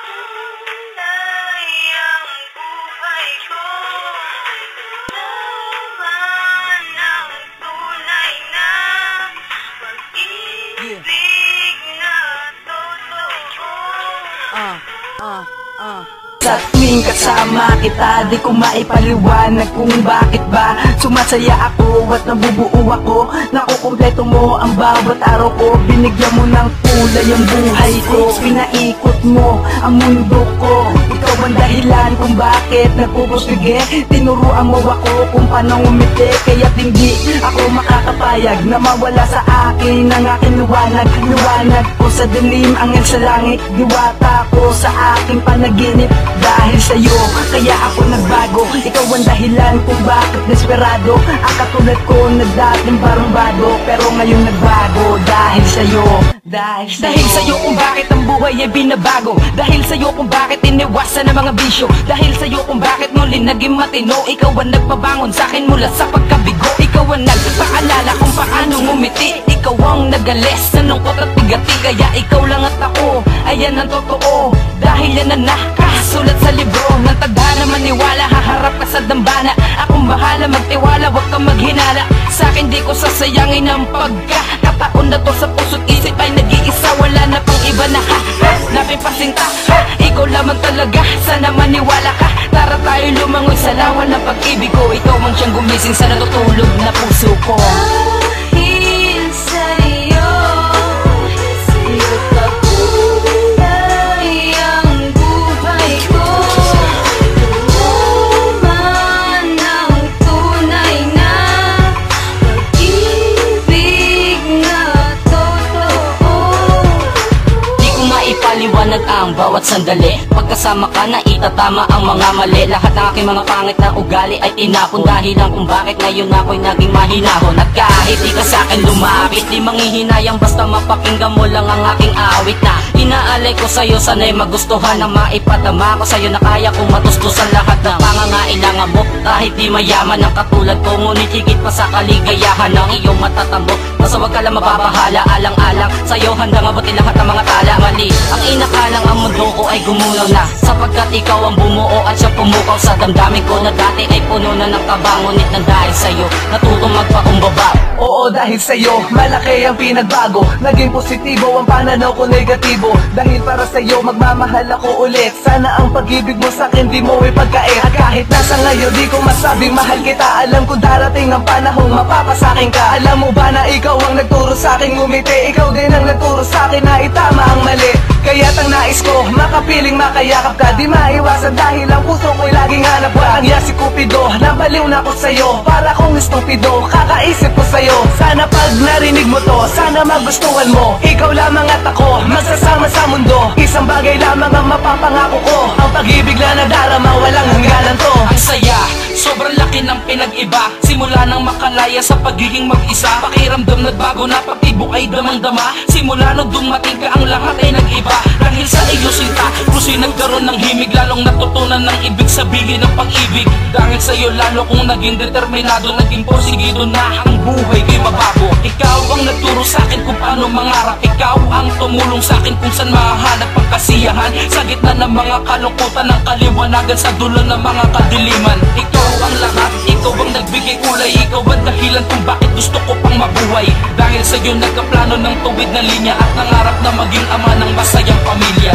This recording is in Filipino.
Tunay ang buhay ko, laman ang tunay na pag-ibig na totoo. Sa tuwing kasama kita, di ko maipaliwanag kung bakit ba sumasaya ako at nabubuo ako. Nakukumpleto mo ang bawat araw ko, binigyan mo ng kulay ang buhay ko. Pinaikot mo ang mundo ko, ikaw ang dahilan kung bakit nagpupusige. Tinuruan mo ako kung paano umiti, kaya't hindi ako makakapayag na mawala sa akin ang aking liwanag. Liwanag ko sa dilim, angel sa langit, diwata ko sa aking panaginip. Dahil sa'yo, kaya ako nagbago. Ikaw ang dahilan kung bakit desperado. Ang katulad ko na dating barumbado, pero ngayon nagbago. Dahil sa'yo, dahil sa'yo kung bakit ang buhay ay binabago. Dahil sa'yo kung bakit iniwasan ang mga bisyo. Dahil sa'yo kung bakit muli naging matino. Ikaw ang nagpabangon sa'kin mula sa pagkabigo. Ikaw ang nagpaalala kung paano ngumiti. Ikaw ang nagalis sa lungkot at bigati. Kaya ikaw lang at ako, ayan ang totoo. Dahil yan ang nakasulat sa libro ng tadhana, maniwala, haharap ka sa dambana. Akong bahala, magtiwala, wag kang maghinala. Sa'kin di ko sasayangin ang pagkakataon na to. Sa puso't isip ay nag-iisa, wala na pang iba na napipasinta. Ikaw lamang talaga, sana maniwala ka. Tara tayo lumangoy sa lawan ng pag-ibig ko. Ikaw ang siyang gumising sa natutulog na puso ko. Dahil sa'yo, tunay ang buhay ko, laman ang tunay na pag-ibig na totoo. Di ko maipaliwanag ang bawat sandali. Pagkasama ka na itatama ang mga mali. Lahat ng aking mga pangit na ugali ay tinapon. Dahilan kung bakit ngayon ako'y naging mahinahon. At kahit di ka sa'kin lumapit, di manghihinayang basta mapakinggan mo lang ang aking awit na inaalay ko sa'yo. Sana'y magustuhan na maipadama ko sa'yo na kaya kong matustusan lahat ng pangangailangan mo. Kahit di mayaman ang katulad ko, ngunit higit pa sa kaligayahan ng iyong matatamo. Basta wag ka lang mababahala, alang-alang sa'yo handang mabuti lahat ng mga tala. Mali ang inakalang ang mundo ko ay gumunaw na, sapagkat ikaw ang bumuo at siya pumukaw sa damdamin ko na dati ay puno na ng kaba. Ngunit nang dahil sa'yo, natutong magpakumbaba. oo, dahil sa'yo, malaki ang pinagbago. Naging positibo ang pananaw ko, negatibo. Dahil para sa'yo, magmamahal ako ulit. Sana ang pag-ibig mo sa'kin di mo ipagkait. At kahit nasa ngayon, di ko masabing mahal kita. Alam ko darating ang panahong mapapasakin ka. Alam mo ba na ikaw ang nagturo sa'kin ngumiti? Ikaw din ang nagturo sa'kin na itama ang mali. Kaya't ang nais ko, makapiling makayakap ka. Di maiwasan dahil ang puso ko'y laging hanap ka. Ang si Cupido, nabaliw na ko sa'yo. Para kong estupido, kakaisip ko sa'yo. Sana pag narinig mo to, sana magustuhan mo. Ikaw lamang at ako, magsasama sa mundo. Isang bagay lamang ang mapapangako ko, ang pag-ibig na nadarama, walang hangganan to. Ang saya, sobrang laki ng pinag-iba. Simula nang makalaya sa pagiging mag-isa. Pakiramdam nagbago na, pag-ibig ay damang-dama. Simula nung dumating ka, ang lahat ay nag-iba. Dahil sa iyo sinta, puso'y nagkaroon ng himig. Lalong natutunan ng ibig sabihin ng pag-ibig. Dahil sa iyo lalo kong naging determinado, naging porsigido na ang buhay ko'y mabago. Ikaw ang nagturo sa'kin kung paano mangarap. Ikaw ang tumulong sa'kin kung saan mahahanap ang kasiyahan. Sa gitna ng mga kalungkutan ng kaliwanagan, sa dulo ng mga kadiliman. Ikaw ang lahat, ikaw ang nagbigay kulay. Ikaw ang dahilan kung bakit gusto ko pang mabuhay. Dahil sa iyo nagkaplano ng tuwid na linya at nangarap na maging ama ng masayang pamilya.